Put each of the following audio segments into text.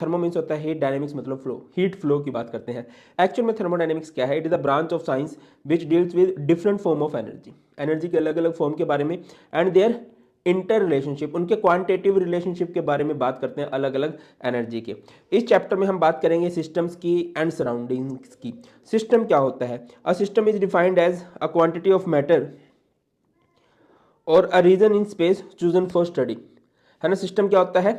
Thermo means होता है heat, dynamics मतलब फ्लो, हीट फ्लो की बात करते हैं। एक्चुअल में थर्मोडायनेमिक्स क्या है? It is a branch of science which deals with different form of energy, energy के अलग अलग फॉर्म के बारे में एंड देयर इंटर रिलेशनशिप, उनके क्वांटिटेटिव रिलेशनशिप के बारे में बात करते हैं अलग अलग एनर्जी के। इस चैप्टर में हम बात करेंगे सिस्टम्स की एंड सराउंडिंग्स की। सिस्टम क्या होता है? A system is defined as a quantity of matter और a region in space chosen for study, है ना। सिस्टम क्या होता है?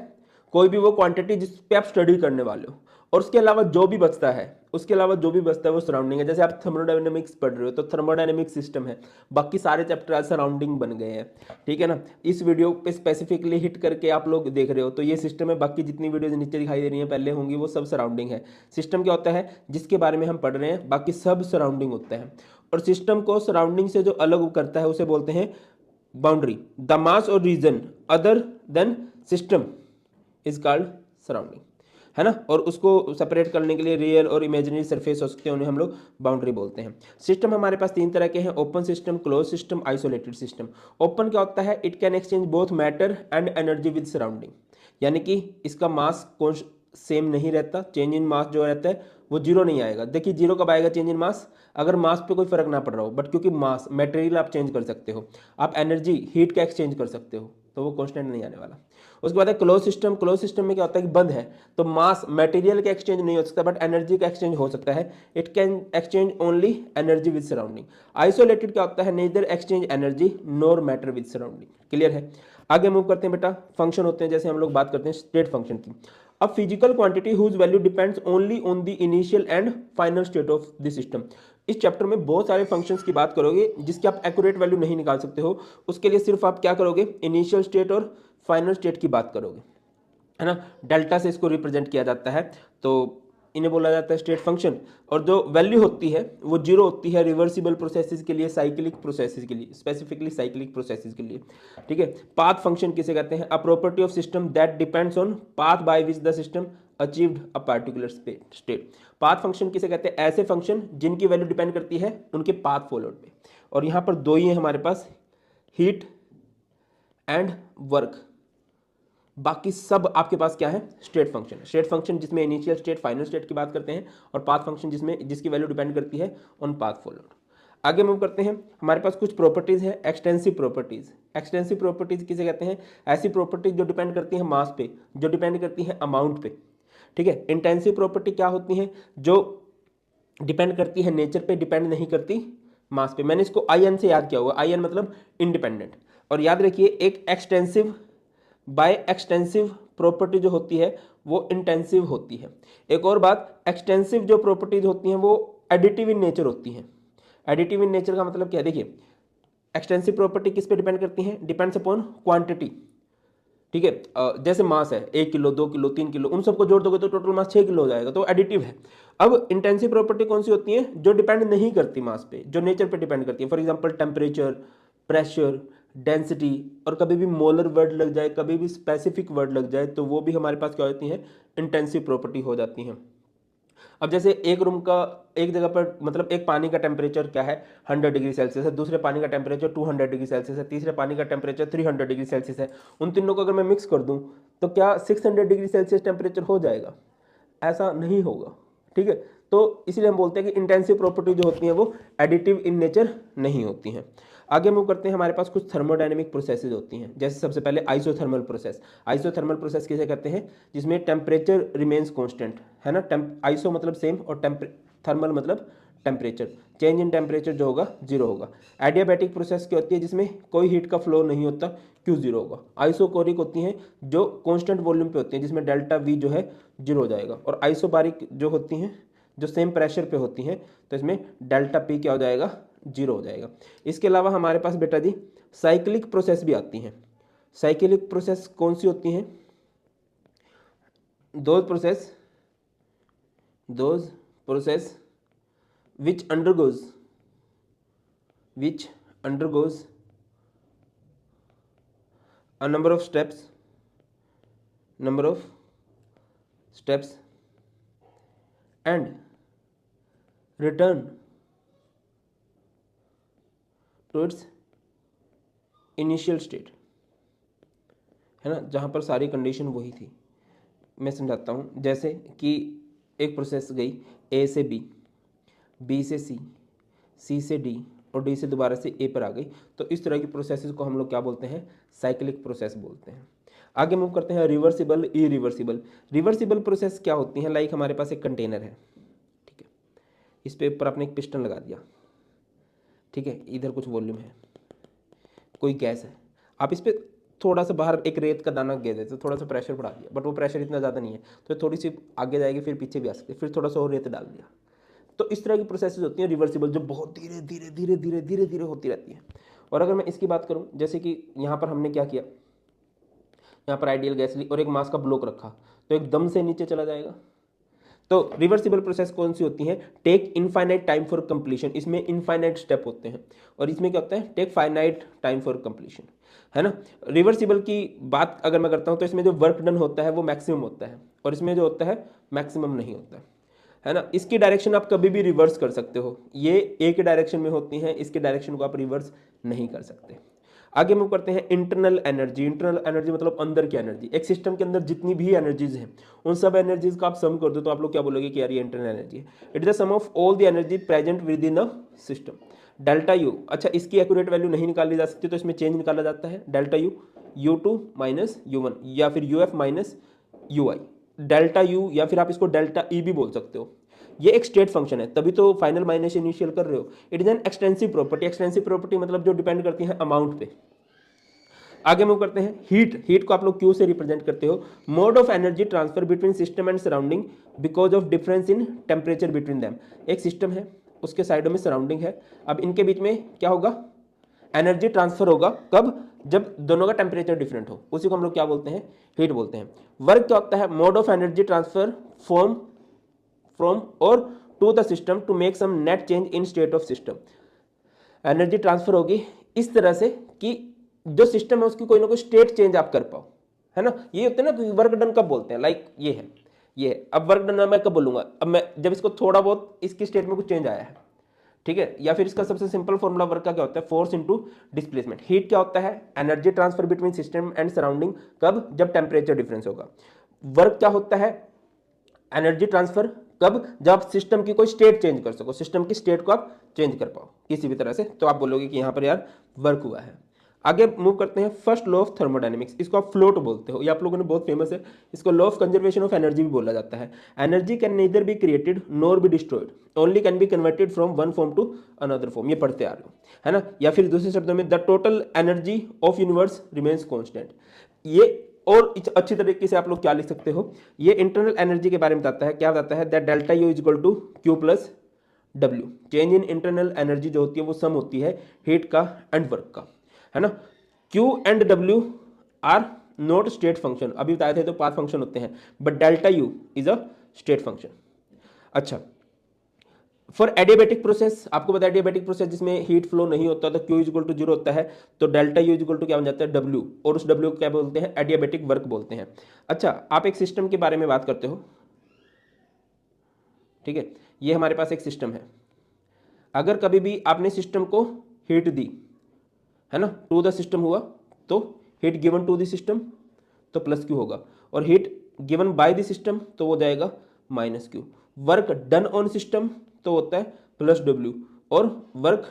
कोई भी वो क्वांटिटी जिस पे आप स्टडी करने वाले हो, और उसके अलावा जो भी बचता है, उसके अलावा जो भी बचता है वो सराउंडिंग है। जैसे आप थर्मोडायनेमिक्स पढ़ रहे हो तो थर्मोडायनेमिक सिस्टम है, बाकी सारे चैप्टर आज सराउंडिंग बन गए हैं, ठीक है ना। इस वीडियो पे स्पेसिफिकली हिट करके आप लोग देख रहे हो तो ये सिस्टम है, बाकी जितनी वीडियोज नीचे दिखाई दे रही हैं पहले होंगी वो सब सराउंडिंग है। सिस्टम क्या होता है? जिसके बारे में हम पढ़ रहे हैं, बाकी सब सराउंडिंग होता है। और सिस्टम को सराउंडिंग से जो अलग करता है उसे बोलते हैं बाउंड्री। द मास और region other than system is called surrounding, है ना। और उसको सेपरेट करने के लिए रियल और इमेजिनरी सरफेस हो सकते हैं, उन्हें हम लोग बाउंड्री बोलते हैं। सिस्टम हमारे पास तीन तरह के हैं, open system, close system, isolated system. Open क्या होता है? It can exchange both matter and energy with surrounding, यानी कि इसका मास सेम नहीं रहता, चेंज इन मास जो रहता है वो जीरो नहीं आएगा। देखिए जीरो कब आएगा चेंज इन मास? अगर मास पे कोई फर्क ना पड़ रहा हो, बट क्योंकि मास मटेरियल आप चेंज कर सकते हो, आप एनर्जी हीट का एक्सचेंज कर सकते हो, तो वो कांस्टेंट नहीं आने वाला। उसके बाद है क्लोज सिस्टम। क्लोज सिस्टम में क्या होता है कि बंद है, तो मास मटेरियल का एक्सचेंज नहीं हो सकता, बट एनर्जी का एक्सचेंज हो सकता है। It can exchange only energy with surrounding. Isolated क्या होता है? Neither exchange energy nor matter with surrounding. Clear है? आगे मूव करते हैं बेटा। फंक्शन होते हैं, जैसे हम लोग बात करते हैं स्टेट फंक्शन की। A physical quantity whose value depends only on the initial and final state of the system। इस चैप्टर में बहुत सारे फंक्शंस की बात करोगे जिसकी आप एक्यूरेट वैल्यू नहीं निकाल सकते हो, उसके लिए सिर्फ आप क्या करोगे? इनिशियल स्टेट और फाइनल स्टेट की बात करोगे, है ना। डेल्टा से इसको रिप्रेजेंट किया जाता है, तो इन्हें बोला जाता है स्टेट फंक्शन। और जो वैल्यू होती है वो जीरो होती है रिवर्सिबल प्रोसेसेस के लिए, साइक्लिक प्रोसेसेस के लिए, स्पेसिफिकली साइक्लिक प्रोसेसेस के लिए, ठीक है। पाथ फंक्शन किसे कहते हैं? A property of system that depends on path by which the system achieved a particular state. Path function किसे कहते हैं? ऐसे फंक्शन जिनकी वैल्यू डिपेंड करती है उनके पाथ फॉलोड पे। और यहाँ पर दो ही है हमारे पास, हीट एंड वर्क। बाकी सब आपके पास क्या है? State function. स्टेट फंक्शन जिसमें इनिशियल स्टेट फाइनल स्टेट की बात करते हैं, और पाथ फंक्शन जिसमें जिसकी वैल्यू डिपेंड करती है ऑन पाथ फॉलोड। आगे मूव करते हैं। हमारे पास कुछ प्रॉपर्टीज है, एक्सटेंसिव प्रॉपर्टीज। एक्सटेंसिव प्रॉपर्टीज किसे कहते हैं? ऐसी प्रॉपर्टीज जो डिपेंड करती है मास पे, जो डिपेंड करती है अमाउंट पे, ठीक है। इंटेंसिव प्रॉपर्टी क्या होती है? जो डिपेंड करती है नेचर पे, डिपेंड नहीं करती मास पे। मैंने इसको आई एन से याद किया हुआ, आई एन मतलब इंडिपेंडेंट। और याद रखिए एक एक्सटेंसिव बाय एक्सटेंसिव प्रॉपर्टी जो होती है वो इंटेंसिव होती है। एक और बात, एक्सटेंसिव जो प्रॉपर्टीज होती हैं वो एडिटिव इन नेचर होती हैं। एडिटिव इन नेचर का मतलब क्या है? देखिए एक्सटेंसिव प्रॉपर्टी किस पे डिपेंड करती है? डिपेंड्स अपॉन क्वांटिटी, ठीक है। जैसे मास है 1 किलो, 2 किलो, 3 किलो, उन सबको जोड़ दोगे तो टोटल मास 6 किलो हो जाएगा, तो एडिटिव है। अब इंटेंसिव प्रॉपर्टी कौन सी होती है? जो डिपेंड नहीं करती मास पे, जो नेचर पे डिपेंड करती है। For example temperature, pressure, density, और कभी भी मोलर वर्ड लग जाए, कभी भी स्पेसिफिक वर्ड लग जाए, तो वो भी हमारे पास क्या होती है? इंटेंसिव प्रॉपर्टी हो जाती हैं। अब जैसे एक रूम का, एक जगह पर मतलब एक पानी का टेम्परेचर क्या है? 100 डिग्री सेल्सियस है, दूसरे पानी का टेम्परेचर 200 डिग्री सेल्सियस है, तीसरे पानी का टेम्परेचर 300 डिग्री सेल्सियस है। उन तीनों को अगर मैं मिक्स कर दूं तो क्या 600 डिग्री सेल्सियस टेम्परेचर हो जाएगा? ऐसा नहीं होगा, ठीक है। तो इसलिए हम बोलते हैं कि इंटेंसिव प्रॉपर्टी जो होती हैं वो एडिटिव इन नेचर नहीं होती हैं। आगे मूव करते हैं। हमारे पास कुछ थर्मोडायनेमिक प्रोसेसेस होती हैं, जैसे सबसे पहले आइसोथर्मल प्रोसेस। आइसोथर्मल प्रोसेस किसे कहते हैं? जिसमें टेम्परेचर रिमेन्स कांस्टेंट, है ना। आइसो मतलब सेम और थर्मल मतलब टेम्परेचर, चेंज इन टेम्परेचर जो होगा जीरो होगा। एडियाबैटिक प्रोसेस क्या होती है? जिसमें कोई हीट का फ्लो नहीं होता, क्यू जीरो होगा। आइसोकोरिक होती हैं जो कांस्टेंट वॉल्यूम पे होती हैं, जिसमें डेल्टा वी जो है जीरो हो जाएगा। और आइसोबारिक जो होती हैं जो सेम प्रेशर पे होती हैं, तो इसमें डेल्टा पी क्या हो जाएगा? जीरो हो जाएगा। इसके अलावा हमारे पास बेटा जी साइक्लिक प्रोसेस भी आती हैं। साइक्लिक प्रोसेस कौन सी होती हैं? Those process which undergoes a number of steps and return to its initial state, है ना, जहां पर सारी कंडीशन वही थी। मैं समझाता हूँ। जैसे कि एक प्रोसेस गई ए से बी, बी से सी, सी से डी और डी से दोबारा से ए पर आ गई, तो इस तरह की प्रोसेसेस को हम लोग क्या बोलते हैं, साइक्लिक प्रोसेस बोलते हैं। आगे मूव करते हैं रिवर्सिबल, इरिवर्सिबल। रिवर्सिबल प्रोसेस क्या होती है, लाइक हमारे पास एक कंटेनर है, ठीक है, इस पे ऊपर आपने एक पिस्टन लगा दिया, ठीक है, इधर कुछ वॉल्यूम है, कोई गैस है, आप इस पे थोड़ा सा बाहर एक रेत का दाना गिर देते, थोड़ा सा प्रेशर बढ़ा दिया, बट वो प्रेशर इतना ज़्यादा नहीं है, तो थोड़ी सी आगे जाएगी, फिर पीछे भी आ सकती है, फिर थोड़ा सा और रेत डाल दिया। तो इस तरह की प्रोसेसेस होती हैं रिवर्सिबल, जो बहुत धीरे धीरे धीरे धीरे धीरे धीरे होती रहती है। और अगर मैं इसकी बात करूं, जैसे कि यहाँ पर हमने क्या किया, यहाँ पर आइडियल गैस ली और एक मास का ब्लॉक रखा, तो एकदम से नीचे चला जाएगा। तो रिवर्सिबल प्रोसेस कौन सी होती है, take infinite time for completion, इसमें इनफाइनाइट स्टेप होते हैं, और इसमें क्या होता है, take finite time for completion, है ना। रिवर्सिबल की बात अगर मैं करता हूँ तो इसमें जो वर्क डन होता है वो मैक्सिमम होता है, और इसमें जो होता है मैक्सिमम नहीं होता है ना। इसकी डायरेक्शन आप कभी भी रिवर्स कर सकते हो, ये एक डायरेक्शन में होती हैं, इसके डायरेक्शन को आप रिवर्स नहीं कर सकते। आगे मूव करते हैं इंटरनल एनर्जी। इंटरनल एनर्जी मतलब अंदर की एनर्जी। एक सिस्टम के अंदर जितनी भी एनर्जीज हैं उन सब एनर्जीज का आप सम कर दो तो आप लोग क्या बोलोगे कि यार ये इंटरनल एनर्जी है। It is the sum of all the energy present within a system. Delta U, अच्छा इसकी एक्यूरेट वैल्यू नहीं निकाली जा सकती तो इसमें चेंज निकाला जाता है, delta U u2 minus u1 या फिर uf minus ui, delta U या फिर आप इसको डेल्टा ई भी बोल सकते हो। ये एक स्टेट फंक्शन है, तभी तो फाइनल माइनस इनिशियल कर रहे हो। It is an extensive property. Extensive property मतलब जो डिपेंड करती है अमाउंट पे। आगे मूव करते हैं हीट। हीट को आप लोग क्यू से रिप्रेजेंट करते हो, mode of energy transfer between system and surrounding because of difference in temperature between them. एक सिस्टम है, उसके साइडों में सराउंडिंग है, अब इनके बीच में क्या होगा, एनर्जी ट्रांसफर होगा, कब, जब दोनों का टेम्परेचर डिफरेंट हो, उसी को हम लोग क्या बोलते हैं, हीट बोलते हैं। वर्क क्या होता है, mode of energy transfer from or to the system to make some net change in state of system. Energy transfer होगी इस तरह से कि जो सिस्टम है उसकी कोई ना कोई स्टेट चेंज आप कर पाओ, है ना। ये होते हैं ना वर्क डन कब बोलते हैं, लाइक ये है, ये है। अब वर्क डन मैं कब बोलूंगा, अब मैं जब इसको थोड़ा बहुत इसकी स्टेट में कुछ चेंज आया है, ठीक है। या फिर इसका सबसे सिंपल फॉर्मूला वर्क का क्या होता है, फोर्स इनटू डिस्प्लेसमेंट। हीट क्या होता है, energy transfer between system and surrounding, कब, जब टेम्परेचर डिफरेंस होगा। वर्क क्या होता है, एनर्जी ट्रांसफर, कब, जब आप सिस्टम की कोई स्टेट चेंज कर सको, सिस्टम की स्टेट को आप चेंज कर पाओ किसी भी तरह से, तो आप बोलोगे कि यहाँ पर यार वर्क हुआ है। आगे मूव करते हैं फर्स्ट लॉ ऑफ थर्मोडायनेमिक्स। इसको आप फ्लोट बोलते हो, ये आप लोगों ने बहुत फेमस है, इसको law of conservation of energy भी बोला जाता है। Energy can neither be created nor be destroyed, only can be converted from one form to another form. ये पढ़ते आ रहे हो, है ना। या फिर दूसरे शब्दों में the total energy of universe remains constant. ये और अच्छी तरीके से आप लोग क्या लिख सकते हो, ये इंटरनल एनर्जी के बारे में बताता है। क्या बताता है, that delta U is equal to Q plus W. Change in internal energy जो होती है वो सम होती है हीट का एंड वर्क का, है ना। Q and W are not state function, अभी बताए थे तो पाथ फंक्शन होते हैं, but delta U is a state function. अच्छा, फॉर एडियाबेटिक प्रोसेस, आपको पता है एडियाबेटिक प्रोसेस जिसमें हीट फ्लो नहीं होता तो Q इज इक्वल टू 0 होता है, तो delta U is equal to क्या बन जाता है, W, और उस W को क्या बोलते हैं, एडियाबेटिक वर्क बोलते हैं। अच्छा, आप एक सिस्टम के बारे में बात करते हो, ठीक है, ये हमारे पास एक सिस्टम है। अगर कभी भी आपने सिस्टम को हीट दी, है ना, टू द सिस्टम हुआ, तो heat given to the system तो प्लस क्यू होगा, और heat given by the system तो वो जाएगा minus Q. Work done on system तो होता है प्लस डब्ल्यू, और वर्क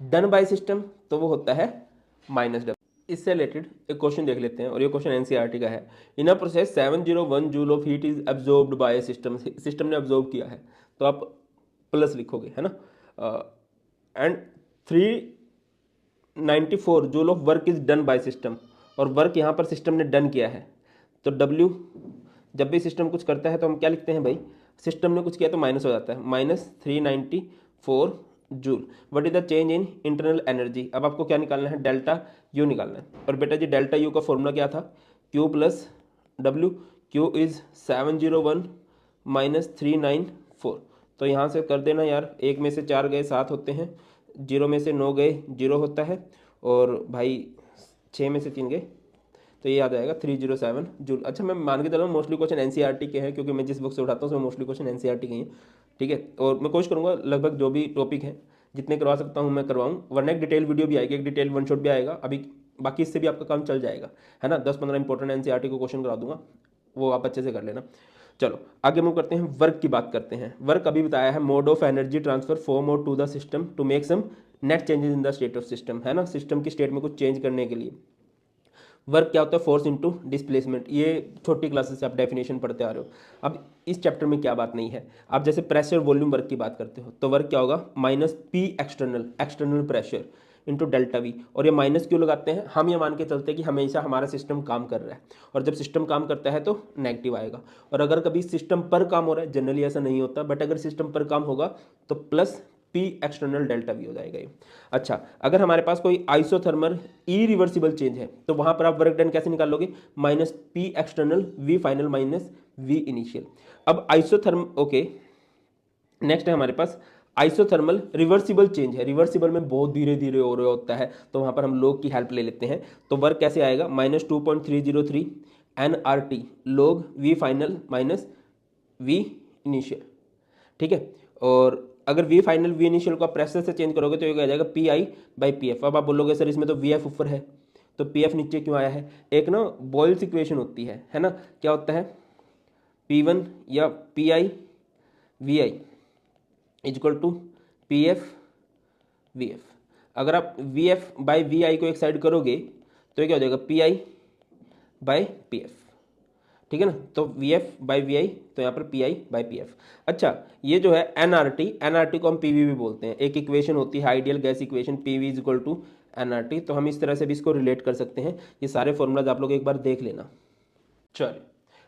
डन बाय सिस्टम तो वो होता है माइनस डब्ल्यू। इससे रिलेटेड एक क्वेश्चन देख लेते हैं, और ये क्वेश्चन एनसीईआरटी का है। In a process 701 joule of heat is absorbed by system. System ने एब्जॉर्ब किया है तो आप प्लस लिखोगे, है ना। And 394 joule of work is done by system, और वर्क यहाँ पर सिस्टम ने डन किया है, तो W, जब भी सिस्टम कुछ करता है तो हम क्या लिखते हैं भाई, सिस्टम ने कुछ किया तो माइनस हो जाता है, minus 394 joule. What is the change in internal energy. अब आपको क्या निकालना है, डेल्टा यू निकालना है। और बेटा जी डेल्टा यू का फॉर्मूला क्या था, Q plus W. Q is 701 minus 394, तो यहाँ से कर देना यार, एक में से 4 गए 7 होते हैं, 0 में से 9 गए 0 होता है, और भाई 6 में से 3 गए, तो ये आ जाएगा 307 जूल। अच्छा, मैं मान के चल रहा हूँ मोस्टली क्वेश्चन एनसीईआरटी के हैं, क्योंकि मैं जिस बुक से उठाता हूँ उसमें मोस्टली क्वेश्चन एनसीईआरटी के हैं, ठीक है। और मैं कोशिश करूँगा लगभग जो भी टॉपिक है जितने करवा सकता हूँ मैं करवाऊँ, वरना एक डिटेल वीडियो भी आएगी, एक डिटेल वन शॉट भी आएगा अभी, बाकी इससे भी आपका काम चल जाएगा, है ना। 10-15 इंपॉर्टेंट एनसीईआरटी को क्वेश्चन करा दूंगा, वो आप अच्छे से कर लेना। चलो आगे मूव करते हैं, वर्क की बात करते हैं। वर्क अभी बताया है, mode of energy transfer from or to the system to make some net changes in the state of system, है ना, सिस्टम की स्टेट में कुछ चेंज करने के लिए। वर्क क्या होता है, फोर्स इनटू डिस्प्लेसमेंट, ये छोटी क्लासेस से आप डेफिनेशन पढ़ते आ रहे हो। अब इस चैप्टर में क्या बात नहीं है, आप जैसे प्रेशर वॉल्यूम वर्क की बात करते हो तो वर्क क्या होगा, minus P external, external pressure into delta we. और ये माइनस क्यों लगाते हैं, हम ये मान के चलते हैं कि हमेशा हमारा सिस्टम काम कर रहा है, और जब सिस्टम काम करता है तो नेगेटिव आएगा। और अगर कभी सिस्टम पर काम हो रहा है, जनरली ऐसा नहीं होता, बट अगर सिस्टम पर काम होगा तो plus P external delta we हो जाएगा ये। अच्छा, अगर हमारे पास कोई आइसोथर्मल इरिवर्सिबल चेंज है तो वहां पर आप वर्क डन कैसे निकाल लोगे, minus P external V final minus V initial. अब आइसोथर्म, ओके, नेक्स्ट है हमारे पास आइसोथर्मल रिवर्सिबल चेंज है। रिवर्सिबल में बहुत धीरे धीरे हो रहा होता है, तो वहां पर हम लोग की हेल्प ले लेते हैं। तो वर्क कैसे आएगा, minus 2.303 N R T log V final minus V initial, ठीक है। और अगर वी फाइनल वी इनिशियल को आप प्रेशर से चेंज करोगे तो ये आ जाएगा P I by P F. अब आप बोलोगे सर इसमें तो वी एफ ऊपर है तो पी एफ नीचे क्यों आया है, एक ना बॉयल्स इक्वेशन होती है ना, क्या होता है, पी वन या P I V I is equal to P F V F. अगर आप V F by V I को एक साइड करोगे तो ये क्या हो जाएगा, P I by P F, ठीक है ना। तो V F by V I, तो यहाँ पर P I by P F. अच्छा, ये जो है एनआरटी, एनआरटी को हम पीवी भी बोलते हैं। एक इक्वेशन होती है ideal gas equation, PV is equal to NRT. तो हम इस तरह से भी इसको रिलेट कर सकते हैं। ये सारे फॉर्मूलाज आप लोग एक बार देख लेना। चलिए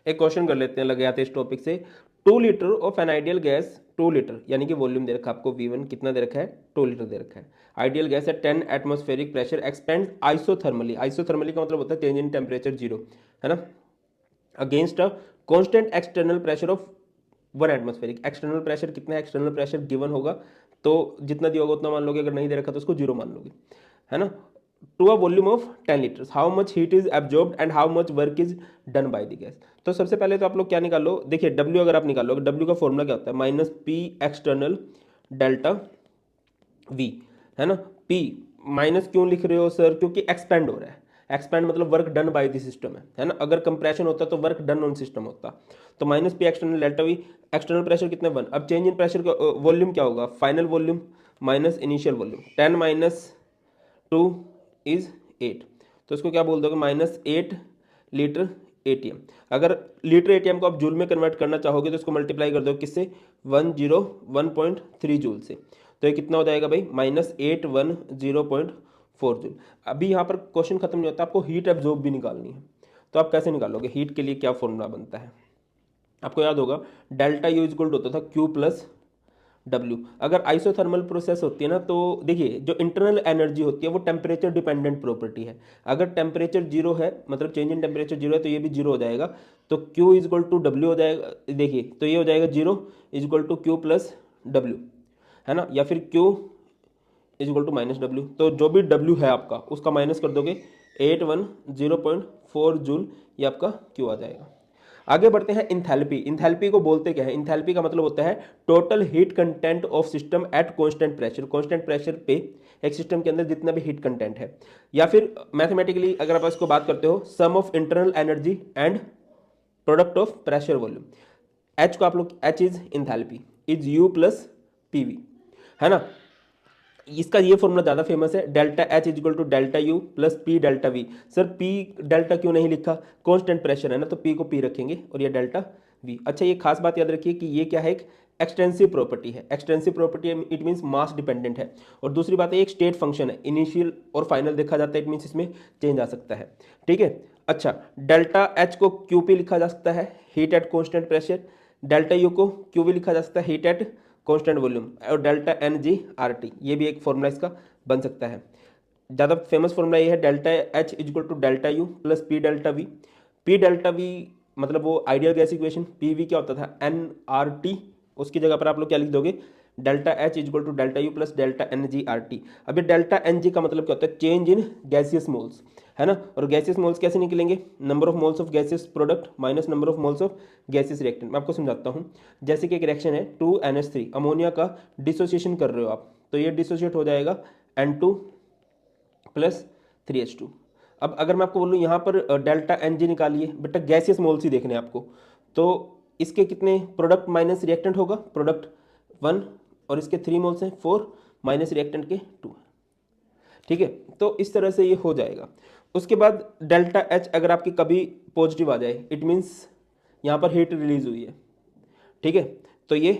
एक क्वेश्चन कर लेते हैं, लगे आते इस टॉपिक से। 2 litre of an ideal gas, 2 litre यानी कि वॉल्यूम दे रखा है आपको, V1 कितना दे रखा है, 2 लीटर दे रखा है। आइडियल गैस है 10 atmospheric pressure, expand isothermally, isothermally का मतलब होता है चेंज इन टेम्परेचर 0, है ना, against a constant external pressure of 1 atmospheric. External pressure कितना है, एक्सटर्नल प्रेशर गिवन होगा तो जितना दिया होगा उतना मान लोगे, अगर नहीं दे रखा तो उसको 0 मान लोगे, है ना। To a volume of 10 litres, how much heat is absorbed and how much work is done by the gas. तो सबसे पहले तो आप लोग क्या निकालो, देखिए W अगर आप निकालो, W का फॉर्मूला क्या होता है, minus P external delta V, है ना। P माइनस क्यों लिख रहे हो सर, क्योंकि एक्सपेंड हो रहा है, एक्सपेंड मतलब work done by the system है ना। अगर कंप्रेशन होता तो वर्क डन ऑन सिस्टम होता। तो minus P external delta V, external pressure कितने 1। अब चेंज इन प्रेशर का वॉल्यूम क्या होगा, final volume minus initial volume, 10 minus 2 is 8, तो इसको क्या बोल दोगे, माइनस 8 लीटर एटीएम। अगर लीटर एटीएम को आप जूल में कन्वर्ट करना चाहोगे तो इसको मल्टीप्लाई कर दो किससे, 101.3 जूल से। तो ये कितना हो जाएगा भाई, माइनस 810.4 जूल। अभी यहाँ पर क्वेश्चन खत्म नहीं होता, आपको हीट एब्जॉर्ब भी निकालनी है। तो आप कैसे निकालोगे, हीट के लिए क्या फॉर्मूला बनता है, आपको याद होगा, डेल्टा यू इक्वल होता था Q प्लस W। अगर आइसोथर्मल प्रोसेस होती है ना, तो देखिए जो इंटरनल एनर्जी होती है वो टेम्परेचर डिपेंडेंट प्रॉपर्टी है। अगर टेम्परेचर 0 है, मतलब चेंज इन टेम्परेचर 0 है, तो ये भी 0 हो जाएगा। तो Q is equal to W हो जाएगा, देखिए तो ये हो जाएगा 0 is equal to Q plus W, है ना, या फिर Q is equal to minus W। तो जो भी W है आपका उसका माइनस कर दोगे, 810.4 जूल, ये आपका Q आ जाएगा। आगे बढ़ते हैं इंथैल्पी। इंथैल्पी को बोलते क्या है, इंथैल्पी का मतलब होता है total heat content of system eight constant pressure. Constant pressure पे एक सिस्टम के अंदर जितना भी हीट कंटेंट है, या फिर मैथमेटिकली अगर आप इसको बात करते हो, sum of internal energy and product of pressure volume. H को आप लोग, H is enthalpy, is U plus PV, है ना। इसका ये फॉर्मूला ज़्यादा फेमस है, delta H is equal to delta U plus P delta V. Sir P delta क्यों नहीं लिखा, कांस्टेंट प्रेशर है ना, तो पी को पी रखेंगे और ये डेल्टा वी। अच्छा, ये खास बात याद रखिए कि ये क्या है, एक एक्सटेंसिव प्रॉपर्टी है। Extensive property it means mass dependent है। और दूसरी बात है एक स्टेट फंक्शन है, इनिशियल और फाइनल देखा जाता है, इट मीन्स इसमें चेंज आ सकता है, ठीक है। अच्छा, डेल्टा एच को क्यू पी लिखा जा सकता है, heat at constant pressure. Delta U को क्यू भी लिखा जा सकता है, हीट एट कांस्टेंट वॉल्यूम। और delta N G R T, ये भी एक फॉर्मूला इसका बन सकता है। ज़्यादा फेमस फॉर्मूला ये है, delta H is equal to delta U plus P delta V. P delta V मतलब वो ideal gas equation, P V क्या होता था, एन आर टी, उसकी जगह पर आप लोग क्या लिख दोगे, delta H is equal to delta U plus delta N G R T. अभी डेल्टा एन जी का मतलब क्या होता है, चेंज इन गैसियस मोल्स, है ना। और गैसियस मोल्स कैसे निकलेंगे, number of moles of gaseous product minus number of moles of gaseous reactant. मैं आपको समझाता हूँ, जैसे कि एक रिएक्शन है 2NH3, अमोनिया का डिसोसिएशन कर रहे हो आप, तो ये डिसोसिएट हो जाएगा N2 प्लस 3H2। अब अगर मैं आपको बोलूँ यहाँ पर डेल्टा एन जी निकालिए, बेटा गैसियस मोल्स ही देखने हैं आपको, तो इसके कितने प्रोडक्ट माइनस रिएक्टेंट होगा, प्रोडक्ट 1 और इसके 3 मोल्स हैं 4 माइनस रिएक्टेंट के 2, ठीक है। तो इस तरह से ये हो जाएगा। उसके बाद डेल्टा एच अगर आपकी कभी पॉजिटिव आ जाए, इट मीन्स यहाँ पर हीट रिलीज हुई है, ठीक है, तो ये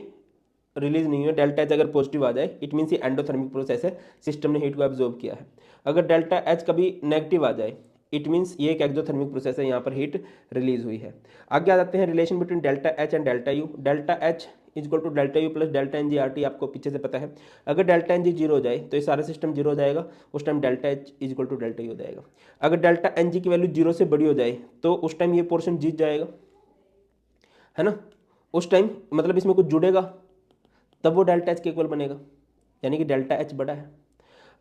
रिलीज नहीं हुई। डेल्टा एच अगर पॉजिटिव आ जाए, इट मीन्स ये एंडोथर्मिक प्रोसेस है, सिस्टम ने हीट को एब्जॉर्ब किया है। अगर डेल्टा एच कभी नेगेटिव आ जाए, इट मीन्स ये एक एक्सोथर्मिक प्रोसेस है, यहाँ पर हीट रिलीज हुई है। आगे आ जाते हैं relation between delta H and delta U. Delta H is equal to delta U plus delta N G R T, आपको पीछे से पता है। अगर डेल्टा एन जी जीरो हो जाए तो ये सारा सिस्टम जीरो हो जाएगा, उस time delta H is equal to delta U हो जाएगा। अगर डेल्टा एन जी की वैल्यू जीरो से बड़ी हो जाए तो उस टाइम ये पोर्शन जीत जाएगा, है ना, उस टाइम मतलब इसमें कुछ जुड़ेगा तब वो डेल्टा एच के इक्वल बनेगा, यानी कि डेल्टा एच बड़ा है।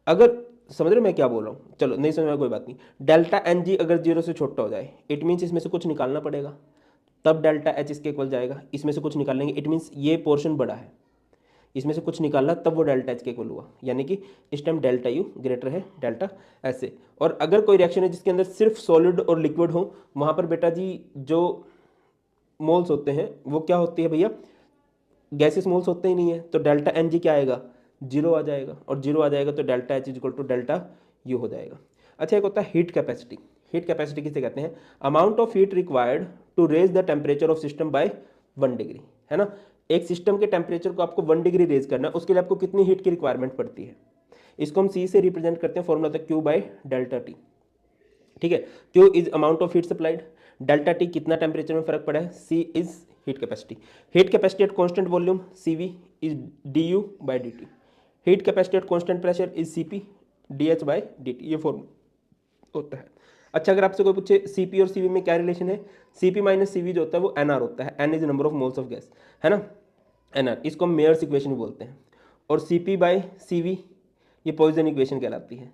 अगर समझ रहे हो मैं क्या बोल रहा हूँ, चलो नहीं समझ में कोई बात नहीं। डेल्टा एन जी अगर जीरो से छोटा हो जाए, इट मीन्स इसमें से कुछ निकालना पड़ेगा, तब डेल्टा एच इसके इक्वल जाएगा। इसमें से कुछ निकालेंगे, इट मीन्स ये पोर्शन बड़ा है, इसमें से कुछ निकाला तब वो डेल्टा एच के इक्वल हुआ, यानी कि इस टाइम डेल्टा यू ग्रेटर है डेल्टा एच से। और अगर कोई रिएक्शन है जिसके अंदर सिर्फ सॉलिड और लिक्विड हो, वहाँ पर बेटा जी जो मोल्स होते हैं वो क्या होती है भैया, गैसेस मोल्स होते ही नहीं है, तो डेल्टा एन जी क्या आएगा, जीरो आ जाएगा, और जीरो आ जाएगा तो delta H is equal to delta U हो जाएगा। अच्छा, एक होता है हीट कैपेसिटी। हीट कैपेसिटी किसे कहते हैं, amount of heat required to raise the temperature of system by 1 degree, है ना। एक सिस्टम के टेम्परेचर को आपको 1 डिग्री रेज करना है, उसके लिए आपको कितनी हीट की रिक्वायरमेंट पड़ती है, इसको हम सी से रिप्रेजेंट करते हैं, फॉर्मूला था क्यू बाय डेल्टा टी, ठीक है। Q is amount of heat supplied, delta T कितना टेम्परेचर में फर्क पड़ा है, C is heat capacity. Heat capacity at constant volume CV is D U by D T. Heat capacity at constant pressure is CP D H by D T, ये formula होता है। अच्छा, अगर आपसे कोई पूछे सीपी और सीवी में क्या रिलेशन है, सीपी माइनस सीवी जो होता है वो एनआर होता है, N is number of moles of gas, है ना, एनआर, इसको हम मेयर्स इक्वेशन बोलते हैं। और सीपी बाई सीवी ये पॉइजन इक्वेशन कहलाती है,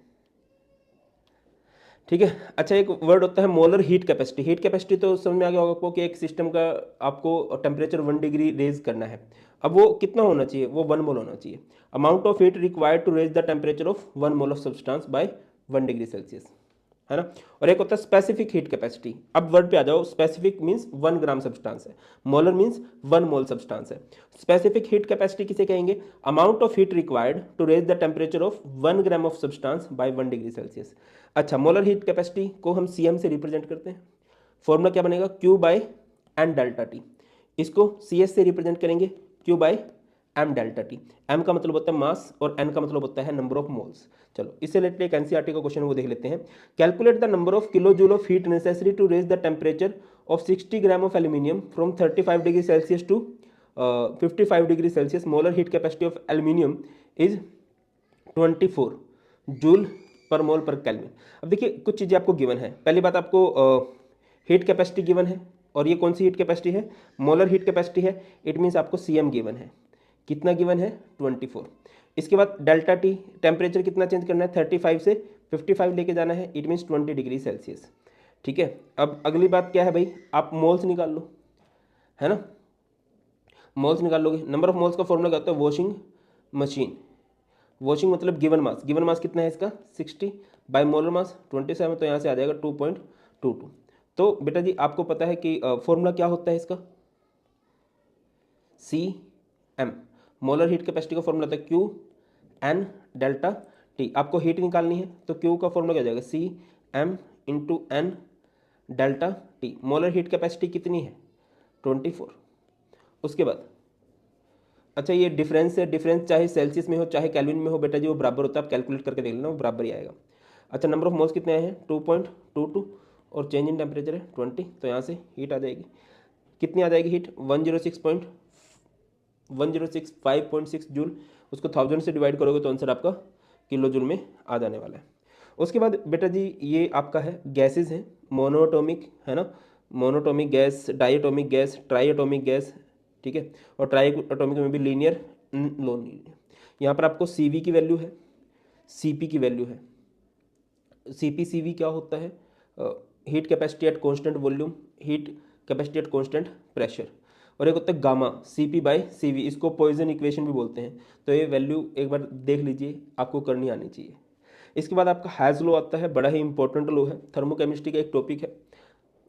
ठीक है। अच्छा, एक वर्ड होता है molar heat capacity. Heat capacity तो समझ में आ गया होगा आपको कि एक सिस्टम का आपको टेम्परेचर 1 डिग्री रेज करना है, अब वो कितना होना चाहिए, वो 1 मोल होना चाहिए। Amount of heat required to raise the temperature of 1 mole of substance by 1 degree Celsius, है ना। और एक होता है स्पेसिफिक हीट कैपेसिटी। अब वर्ड पे आ जाओ, स्पेसिफिक मींस 1 ग्राम सब्सटेंस है, मोलर मींस 1 मोल सब्सटेंस है। स्पेसिफिक हीट कैपेसिटी किसे कहेंगे, amount of heat required to raise the temperature of 1 gram of substance by 1 degree Celsius. अच्छा, मोलर हीट कैपेसिटी को हम सीएम से रिप्रेजेंट करते हैं, फॉर्मूला क्या बनेगा, Q by N delta T. इसको सीएस से रिप्रेजेंट करेंगे, Q by M delta T. M का मतलब होता है मास और एन का मतलब होता है नंबर ऑफ मोल्स। चलो, इससे रिलेटेड एक एनसीईआरटी का क्वेश्चन वो देख लेते हैं। Calculate the number of kilo joule of heat necessary to raise the temperature of 60 gram of aluminium from 35 degree Celsius to 55 degree Celsius. Molar heat capacity of aluminium is 24 joule per mole पर kelvin. अब देखिए, कुछ चीज़ें आपको given है। पहली बात, आपको हीट कैपेसिटी गिवन है, और ये कौन सी हीट कैपेसिटी है, मोलर हीट कैपेसिटी है, इट मीन्स आपको सीएम गिवन है। कितना गिवन है, 24। इसके बाद डेल्टा टी, टेम्परेचर कितना चेंज करना है, 35 से 55 लेके जाना है, इट मीन्स 20 डिग्री सेल्सियस, ठीक है। अब अगली बात क्या है भाई, आप मोल्स निकाल लो, है ना, मोल्स निकाल लोगे। नंबर ऑफ मोल्स का फॉर्मूला क्या होता है, वॉशिंग मशीन, वॉशिंग मतलब गिवन मास, गिवन मास कितना है इसका 60 बाय मोलर मास 27, तो यहाँ से आ जाएगा 2.22। तो बेटा जी आपको पता है कि फॉर्मूला क्या होता है इसका, C M, molar heat capacity का फॉर्मूला था क्यू एन डेल्टा टी। आपको हीट निकालनी है तो क्यू का फॉर्मूला क्या हो जाएगा, C M into N delta T. Molar heat capacity कितनी है, 24। उसके बाद अच्छा, ये डिफरेंस है, डिफरेंस चाहे सेल्सियस में हो चाहे केल्विन में हो बेटा जी वो बराबर होता है, आप कैलकुलेट करके देख लेना, वो बराबर ही आएगा। अच्छा, नंबर ऑफ मोल्स कितने आए हैं, 2.22, और चेंज इन टेम्परेचर है 20, तो यहाँ से हीट आ जाएगी, कितनी आ जाएगी हीट, 106.5.6 जूल। उसको 1000 से डिवाइड करोगे तो आंसर आपका किलो जूल में आ जाने वाला है। उसके बाद बेटा जी ये आपका है गैसेज हैं, मोनोटोमिक, है ना, monatomic gas, diatomic gas, ट्राइएटोमिक gas, ठीक है, और ट्राई एटोमिक में भी लीनियर, नॉन लीनियर। यहाँ पर आपको सीवी की वैल्यू है, सीपी की वैल्यू है। सीपी सीवी क्या होता है, heat capacity at constant volume, heat capacity at constant pressure. और एक होता है गामा, सीपी बाय सीवी, इसको पॉइजन इक्वेशन भी बोलते हैं। तो ये वैल्यू एक बार देख लीजिए, आपको करनी आनी चाहिए। इसके बाद आपका हैज़ लॉ आता है, बड़ा ही इंपॉर्टेंट लॉ है, थर्मोकेमिस्ट्री का एक टॉपिक है,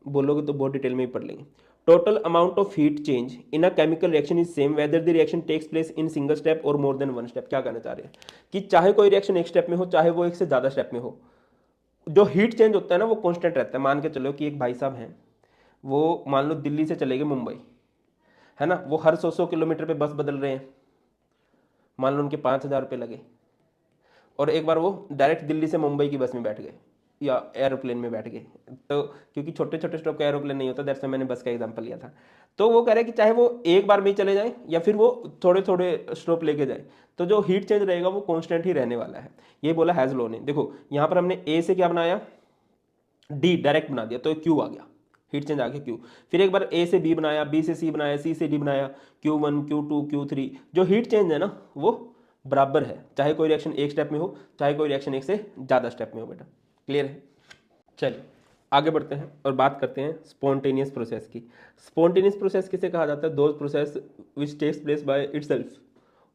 बोलोगे तो बहुत डिटेल में ही पढ़ लेंगे। Total amount of heat change in a chemical reaction is same whether the reaction takes place in single step और मोर देन वन स्टेप। क्या कहना चाह रहे हैं कि चाहे कोई रिएक्शन एक स्टेप में हो, चाहे वो एक से ज़्यादा स्टेप में हो, जो हीट चेंज होता है ना वो कांस्टेंट रहता है। मान के चलो कि एक भाई साहब हैं, वो मान लो दिल्ली से चले गए मुंबई, है ना, वो हर 100 किलोमीटर पे बस बदल रहे हैं, मान लो उनके 5,000 रुपये लगे, और एक बार वो डायरेक्ट दिल्ली से मुंबई की बस में बैठ गए या एरोप्लेन में बैठ गए, तो क्योंकि छोटे छोटे स्टॉप का एरोप्लेन नहीं होता, दैट्स व्हाई मैंने बस का एग्जांपल लिया था। तो वो कह रहे हैं कि चाहे वो एक बार में ही चले जाएं या फिर वो थोड़े थोड़े स्टॉप लेके जाए, तो जो हीट चेंज रहेगा वो कांस्टेंट ही रहने वाला है। ये बोला हैज़ लॉ ने। देखो यहाँ पर हमने ए से क्या बनाया, डी डायरेक्ट बना दिया, तो क्यू आ गया, हीट चेंज आ गया क्यू। फिर एक बार ए से बी बनाया, बी से सी बनाया, सी से डी बनाया, Q1 Q2 Q3, जो हीट चेंज है ना वो बराबर है, चाहे कोई रिएक्शन एक स्टेप में हो, चाहे कोई रिएक्शन एक से ज़्यादा स्टेप में हो। बेटा क्लियर है? चलिए आगे बढ़ते हैं और बात करते हैं स्पॉन्टेनियस प्रोसेस की। स्पॉन्टेनियस प्रोसेस किसे कहा जाता है? Those process which takes place by itself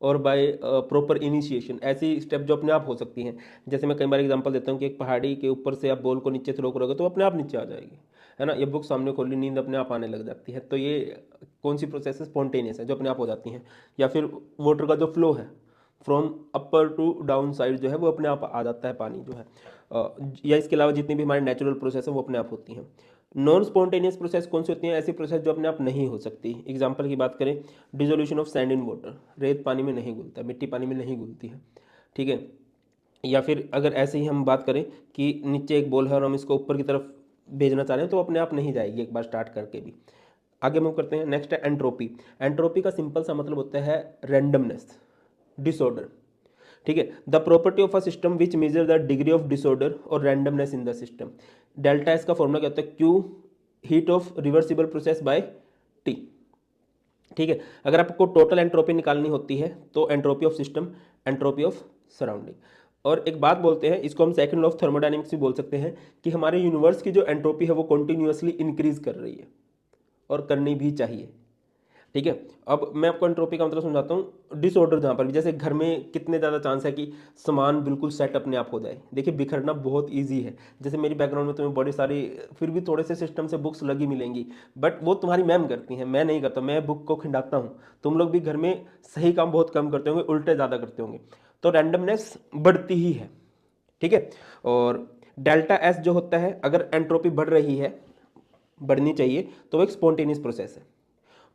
और बाय प्रॉपर इनिशिएशन। ऐसी स्टेप जो अपने आप हो सकती हैं, जैसे मैं कई बार एग्जांपल देता हूँ कि एक पहाड़ी के ऊपर से आप बॉल को नीचे थ्रो करोगे तो अपने आप नीचे आ जाएगी, है ना। ये बुक सामने खोली, नींद अपने आप आने लग जाती है। तो ये कौन सी प्रोसेस है? स्पॉन्टेनियस है, जो अपने आप हो जाती हैं। या फिर वाटर का जो फ्लो है from upper two down side जो है वो अपने आप आ जाता है, पानी जो है। या इसके अलावा जितनी भी हमारे नेचुरल प्रोसेस है वो अपने आप होती हैं। नॉन स्पॉन्टेनियस प्रोसेस कौन सी होती हैं? ऐसी प्रोसेस जो अपने आप नहीं हो सकती। एग्जांपल की बात करें, dissolution of sand in water, रेत पानी में नहीं घुलता, मिट्टी पानी में नहीं घुलती है, ठीक है। या फिर अगर ऐसे ही हम बात करें कि नीचे एक बॉल है और हम इसको ऊपर की तरफ भेजना चाह रहे हैं, तो अपने आप नहीं जाएगी एक बार स्टार्ट करके भी। आगे मूव करते हैं। नेक्स्ट है एंट्रोपी। एंट्रोपी का सिंपल सा मतलब होता है रैंडमनेस, डिसऑर्डर, ठीक है। The property of a system which measure the degree of disorder और randomness in the system. Delta S का फॉर्मूला क्या होता है? Q heat of reversible process by T, ठीक है। अगर आपको टोटल एंट्रोपी निकालनी होती है तो entropy of system, entropy of surrounding. और एक बात बोलते हैं, इसको हम सेकंड लॉ ऑफ थर्मोडायनेमिक्स भी बोल सकते हैं, कि हमारे यूनिवर्स की जो एंट्रोपी है वो कॉन्टिन्यूसली इंक्रीज कर रही है और करनी भी चाहिए, ठीक है। अब मैं आपको एंट्रोपी का मतलब समझाता हूँ। डिसऑर्डर जहाँ पर भी, जैसे घर में कितने ज़्यादा चांस है कि सामान बिल्कुल सेट अपने आप हो जाए। देखिए बिखरना बहुत इजी है। जैसे मेरी बैकग्राउंड में तुम्हें बड़ी सारी फिर भी थोड़े से सिस्टम से बुक्स लगी मिलेंगी, बट वो तुम्हारी मैम करती हैं, मैं नहीं करता, मैं बुक को खिंडाता हूँ। तुम लोग भी घर में सही काम बहुत कम करते होंगे, उल्टे ज़्यादा करते होंगे, तो रैंडमनेस बढ़ती ही है, ठीक है। और डेल्टा एस जो होता है, अगर एंट्रोपी बढ़ रही है, बढ़नी चाहिए, तो वो एक स्पॉन्टेनियस प्रोसेस है।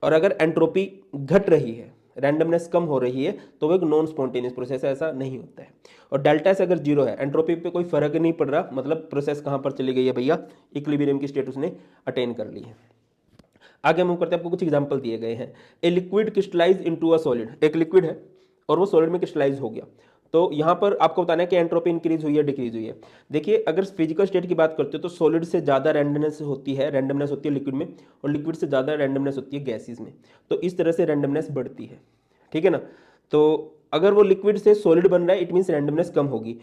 और अगर एंट्रोपी घट रही है, रैंडमनेस कम हो रही है, तो वो एक नॉन स्पॉन्टेनियस प्रोसेस है, ऐसा नहीं होता है। और डेल्टा एस अगर जीरो है, एंट्रोपी पे कोई फर्क नहीं पड़ रहा, मतलब प्रोसेस कहाँ पर चली गई है भैया, इक्विलिब्रियम की स्टेट उसने अटेन कर ली है। आगे मूव करते हैं, आपको कुछ एग्जांपल दिए गए हैं। A liquid crystallize into a solid, एक लिक्विड है और वो सॉलिड में क्रिस्टलाइज हो गया, तो यहाँ पर आपको बताना है कि एंट्रोपी इंक्रीज हुई है डिक्रीज हुई है। देखिए अगर फिजिकल स्टेट की बात करते हो तो सॉलिड से ज़्यादा रैंडमनेस होती है लिक्विड में, और लिक्विड से ज़्यादा रैंडमनेस होती है गैसेस में। तो इस तरह से रैंडमनेस बढ़ती है, ठीक है ना। तो अगर वो लिक्विड से सॉलिड बन रहा है, इट मीन्स रैंडमनेस कम होगी।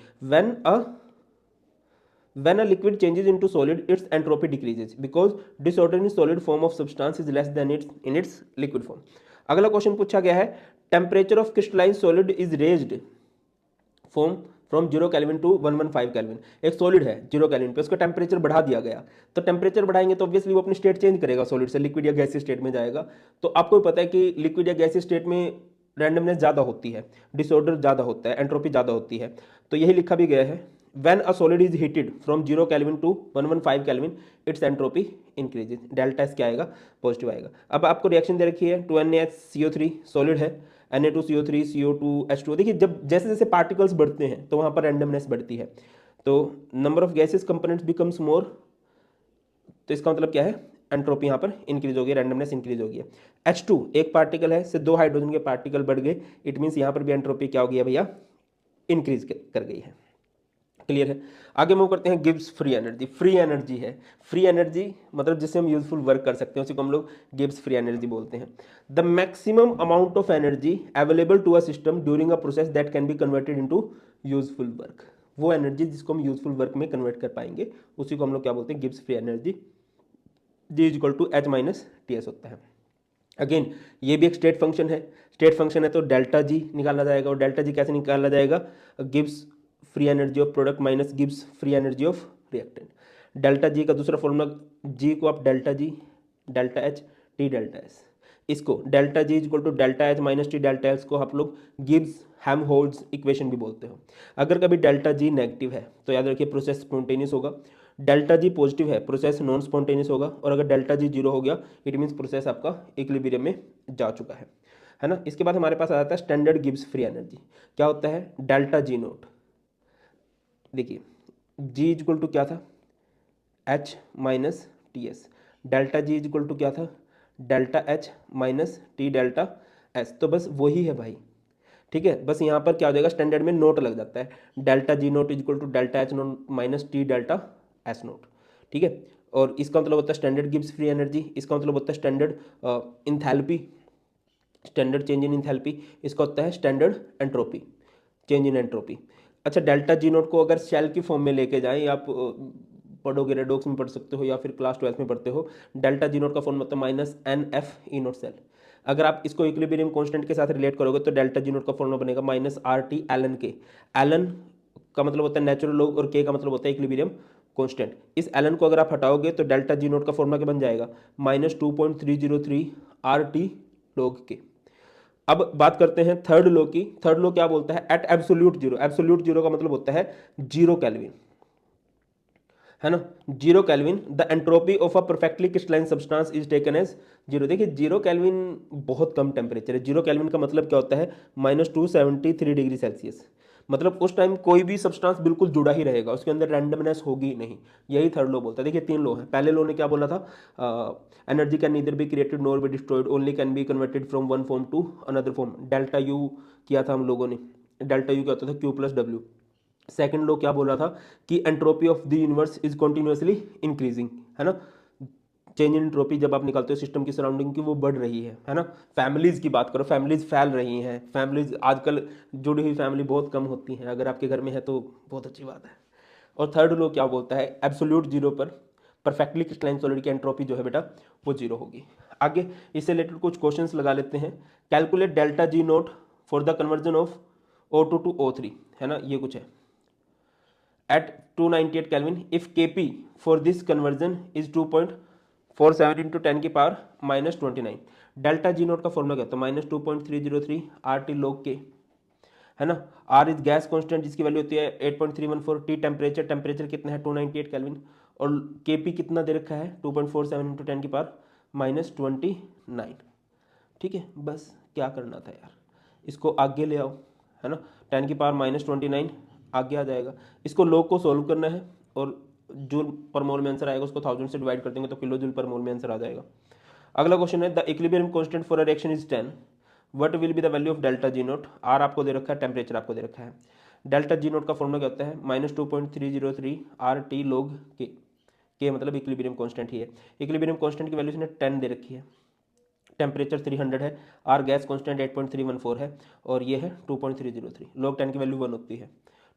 When a liquid changes into solid, its entropy decreases because disorder in solid form of substance is less than in its liquid form. अगला क्वेश्चन पूछा गया है, temperature of crystalline solid is raised from 0 kelvin to 115 kelvin. एक solid है 0 kelvin पे, उसका temperature बढ़ा दिया गया, तो टेम्परेचर बढ़ाएंगे तो ऑब्वियसली वो अपनी स्टेट चेंज करेगा, सॉलिड से लिक्विड या गैसी स्टेट में जाएगा। तो आपको पता है कि लिक्विड या गैसी स्टेट में रैंडमनेस ज़्यादा होती है, डिसऑर्डर ज़्यादा होता है, एंट्रोपी ज़्यादा होती है। तो यही लिखा भी गया है, when a solid is heated from 0 Kelvin to 115 Kelvin, its entropy increases। Delta S क्या आएगा? पॉजिटिव आएगा। अब आपको रिएक्शन दे रखी है, 2NaHCO3 सॉलिड है, Na2CO3 CO2 H2O। देखिए जब जैसे जैसे पार्टिकल्स बढ़ते हैं तो वहाँ पर रैंडमनेस बढ़ती है, तो number of gases components becomes more, तो इसका मतलब क्या है? एंट्रोपी यहाँ पर इंक्रीज हो गई, रैंडमनेस इंक्रीज हो गई है। H2 एक पार्टिकल है, से 2 हाइड्रोजन के पार्टिकल बढ़ गए, इट मीन्स यहाँ पर भी एंट्रोपी क्या हो गई है भैया? इंक्रीज कर गई है। क्लियर है? आगे मूव करते हैं। Gibbs free energy, free energy है, फ्री एनर्जी मतलब जिससे हम यूजफुल वर्क कर सकते हैं उसी को हम लोग गिब्स फ्री एनर्जी बोलते हैं। The maximum amount of energy available to a system during a process that can be converted into useful work. वो एनर्जी जिसको हम यूजफुल वर्क में कन्वर्ट कर पाएंगे उसी को हम लोग क्या बोलते हैं? Gibbs free energy. G is equal to H minus TS होता है। अगेन ये भी एक स्टेट फंक्शन है, स्टेट फंक्शन है तो डेल्टा जी निकाला जाएगा, और डेल्टा जी कैसे निकाला जाएगा? Gibbs free energy of product minus गिव्स free energy of reactant. Delta G का दूसरा फॉर्मूला, जी को आप delta G, delta H, T delta S, इसको delta G is equal to delta H minus T delta S को आप लोग Gibbs Helmholtz equation भी बोलते हो। अगर कभी डेल्टा जी नेगेटिव है तो याद रखिए प्रोसेस स्पॉन्टेनियस होगा, डेल्टा जी पॉजिटिव है प्रोसेस नॉन स्पॉन्टेनियस होगा, और अगर डेल्टा जी जीरो हो गया इट मीन्स प्रोसेस आपका इक्विलिब्रियम में जा चुका है ना। इसके बाद हमारे पास आ जाता है स्टैंडर्ड गिब्स फ्री एनर्जी। क्या होता है? डेल्टा जी नोट, देखिए जी इज इक्वल टू क्या था? H minus T S. Delta G is equal to क्या था? Delta H minus T delta S. तो बस वही है भाई, ठीक है। बस यहाँ पर क्या हो जाएगा, स्टैंडर्ड में नोट लग जाता है, delta G naught is equal to delta H naught minus T delta S naught, ठीक है। और इसका मतलब होता है स्टैंडर्ड गिब्स फ्री एनर्जी, इसका मतलब होता है standard enthalpy, standard change in enthalpy, इसका होता है standard entropy, change in entropy. अच्छा, डेल्टा जी नोट को अगर शेल की फॉर्म में लेके जाएं, आप पढ़ोगे रेडॉक्स में पढ़ सकते हो या फिर क्लास 12 में पढ़ते हो, डेल्टा जी नोट का फॉर्म मतलब minus N F E naught cell. अगर आप इसको इक्विलिब्रियम कांस्टेंट के साथ रिलेट करोगे तो डेल्टा जी नोट का फॉर्मूला बनेगा माइनस आर टी एलन के। एलन का मतलब होता है नेचुरल लॉग और के का मतलब होता है इक्विलिब्रियम कांस्टेंट। इस एलन को अगर आप हटाओगे तो डेल्टा जी नोट का फॉर्मूला क्या बन जाएगा? माइनस 2.303 आर टी लॉग के। अब बात करते हैं थर्ड लॉ की। थर्ड लॉ क्या बोलता है? At absolute zero. Absolute zero का मतलब होता है जीरो केल्विन, है ना। Zero kelvin the entropy of a perfectly crystalline substance is taken as zero. देखिए जीरो केल्विन बहुत कम टेम्परेचर है। जीरो केल्विन का मतलब क्या होता है? Minus 273 degree Celsius. मतलब उस टाइम कोई भी सब्सटेंस बिल्कुल जुड़ा ही रहेगा, उसके अंदर रैंडमनेस होगी नहीं। यही थर्ड लॉ बोलता है। देखिए तीन लॉ है। पहले लॉ ने क्या बोला था? Energy can neither be created nor be destroyed, only can be converted from one form to another form. Delta U किया था हम लोगों ने, डेल्टा यू क्या होता था? Q plus W. Second law क्या बोल रहा था? कि entropy of the universe is continuously increasing, है ना। चेंज इन एंट्रोपी जब आप निकालते हो सिस्टम की सराउंडिंग की, वो बढ़ रही है ना। फैमिलीज की बात करो, फैमिलीज फैल रही हैं, फैमिलीज आजकल जुड़ी हुई फैमिली बहुत कम होती हैं, अगर आपके घर में है तो बहुत अच्छी बात है। और थर्ड लॉ क्या बोलता है? एब्सोल्यूट जीरो पर परफेक्टली क्रिस्टलाइन सॉलिड की एंट्रोपी जो है बेटा वो जीरो होगी। आगे इससे रिलेटेड कुछ क्वेश्चंस लगा लेते हैं। Calculate delta G note for the conversion of O2 to O3, है ना, ये कुछ है। At 298 Kelvin, if Kp for this conversion is 2.47 into 10 की power minus 29। Delta G naught का फॉर्मूला क्या होता है? माइनस 2.303 आर टी लॉग के, है ना। आर इज गैस कांस्टेंट जिसकी वैल्यू होती है 8.314। टी टेम्परेचर, टेम्परेचर कितना है? 298 केल्विन। और के पी कितना दे रखा है? 2.47 इंटू 10 की पावर माइनस 29। ठीक है, बस क्या करना था यार, इसको आगे ले आओ, है ना। 10 की पावर माइनस 29 आगे आ जाएगा। इसको लॉग को सोल्व करना है और जूल पर मोल में आंसर आएगा, उसको 1000 से डिवाइड कर देंगे तो किलो जूल पर मोल में आंसर आ जाएगा। अगला क्वेश्चन है the equilibrium constant for a reaction is 10, what will be the value of delta G naught. R आपको दे रखा है, टेम्परेचर आपको दे रखा है। डेल्टा जी नोट का फॉर्मूला क्या होता है? माइनस 2.303 आर टी लॉग के मतलब इक्विलिब्रियम कांस्टेंट ही है। इक्विलिब्रियम कांस्टेंट की वैल्यू इसने 10 दे रखी है, टेम्परेचर 300 है, आर गैस कांस्टेंट 8.314 है और ये है 2.303। लॉग 10 की वैल्यू 1 होती है,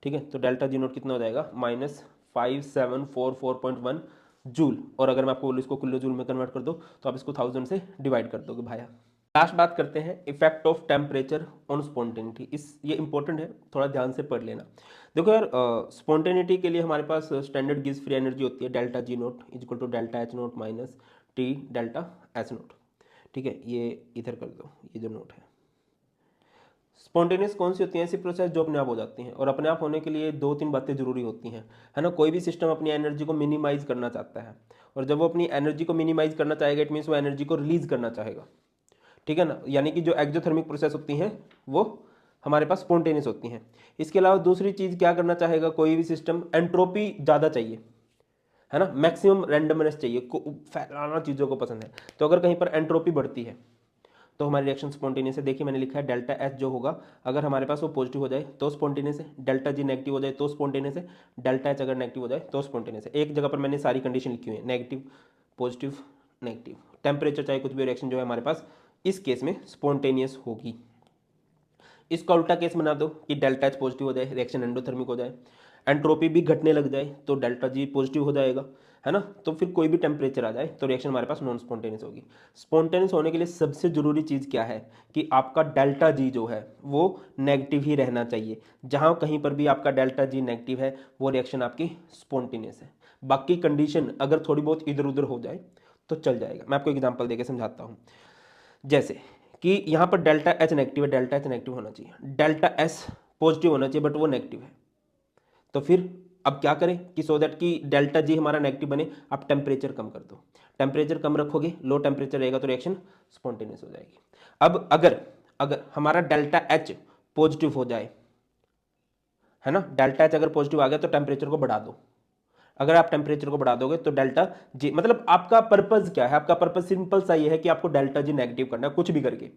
ठीक है। तो डेल्टा जी नोट कितना हो जाएगा? Minus 5744.1 joule. और अगर मैं आपको बोलूँ इसको किलो जूल में कन्वर्ट कर दो तो आप इसको 1000 से डिवाइड कर दोगे भाया। लास्ट बात करते हैं effect of temperature on spontaneity. ये इंपॉर्टेंट है, थोड़ा ध्यान से पढ़ लेना। देखो यार, स्पॉन्टेनिटी के लिए हमारे पास स्टैंडर्ड गिव्स फ्री एनर्जी होती है delta G naught is equal to delta H naught minus T delta H naught, ठीक है। ये इधर कर दो, ये जो नोट है। स्पॉन्टेनियस कौन सी होती हैं? ऐसी प्रोसेस जो अपने आप हो जाती हैं, और अपने आप होने के लिए दो तीन बातें जरूरी होती हैं, है ना। कोई भी सिस्टम अपनी एनर्जी को मिनिमाइज करना चाहता है, और जब वो अपनी एनर्जी को मिनिमाइज करना चाहेगा इट मीन्स वो एनर्जी को रिलीज करना चाहेगा, ठीक है ना। यानी कि जो एक्सोथर्मिक प्रोसेस होती हैं वो हमारे पास स्पॉन्टेनियस होती हैं। इसके अलावा दूसरी चीज़ क्या करना चाहेगा कोई भी सिस्टम? एंट्रोपी ज़्यादा चाहिए, है ना, मैक्सिमम रैंडमनेस चाहिए, फैलाना चीज़ों को पसंद है। तो अगर कहीं पर एंट्रोपी बढ़ती है तो हमारी रिएक्शन स्पॉन्टेनियस है। देखिए मैंने लिखा है डेल्टा एच जो होगा, अगर हमारे पास वो पॉजिटिव हो जाए तो स्पॉन्टेनियस है, डेल्टा जी नेगेटिव हो जाए तो स्पॉन्टेनियस है, डेल्टा एच अगर नेगेटिव हो जाए तो स्पॉन्टेनियस है। एक जगह पर मैंने सारी कंडीशन लिखी हुई है, नेगेटिव पॉजिटिव नेगेटिव। टेम्परेचर चाहे कुछ भी रिएक्शन जो है हमारे पास इस केस में स्पॉन्टेनियस होगी। इसका उल्टा केस बना दो कि डेल्टा एच पॉजिटिव हो जाए, रिएक्शन एंडोथर्मिक हो जाए, एंट्रोपी भी घटने लग जाए तो डेल्टा जी पॉजिटिव हो जाएगा, है ना, तो फिर कोई भी टेम्परेचर आ जाए तो रिएक्शन हमारे पास नॉन स्पॉन्टेनियस होगी। स्पॉन्टेनियस होने के लिए सबसे जरूरी चीज़ क्या है कि आपका डेल्टा जी जो है वो नेगेटिव ही रहना चाहिए। जहाँ कहीं पर भी आपका डेल्टा जी नेगेटिव है वो रिएक्शन आपकी स्पॉन्टेनियस है। बाकी कंडीशन अगर थोड़ी बहुत इधर उधर हो जाए तो चल जाएगा। मैं आपको एग्जाम्पल देके समझाता हूँ। जैसे कि यहाँ पर डेल्टा एच नेगेटिव है, डेल्टा एच नेगेटिव होना चाहिए, डेल्टा एस पॉजिटिव होना चाहिए बट वो नेगेटिव है। तो फिर अब क्या करें कि सो दैट कि डेल्टा जी हमारा नेगेटिव बने, आप टेम्परेचर कम कर दो। टेम्परेचर कम रखोगे, लो टेम्परेचर रहेगा तो रिएक्शन स्पॉन्टेनियस हो जाएगी। अब अगर अगर हमारा डेल्टा एच पॉजिटिव हो जाए, है ना, डेल्टा एच अगर पॉजिटिव आ गया तो टेम्परेचर को बढ़ा दो। अगर आप टेम्परेचर को बढ़ा दोगे तो डेल्टा जी, मतलब आपका पर्पज क्या है, आपका पर्पज सिंपल सा ये है कि आपको डेल्टा जी नेगेटिव करना है कुछ भी करके।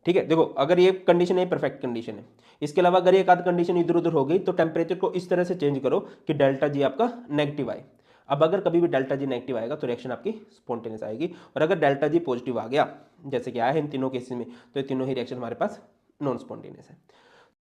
ठीक है, देखो अगर ये कंडीशन है परफेक्ट कंडीशन है। इसके अलावा अगर एक आध कंडीशन इधर उधर हो गई तो टेम्परेचर को इस तरह से चेंज करो कि डेल्टा जी आपका नेगेटिव आए। अब अगर कभी भी डेल्टा जी नेगेटिव आएगा तो रिएक्शन आपकी स्पॉन्टेनियस आएगी, और अगर डेल्टा जी पॉजिटिव आ गया जैसे कि आया है इन तीनों केसेस में, तो ये तीनों ही रिएक्शन हमारे पास नॉन स्पॉन्टेनियस है।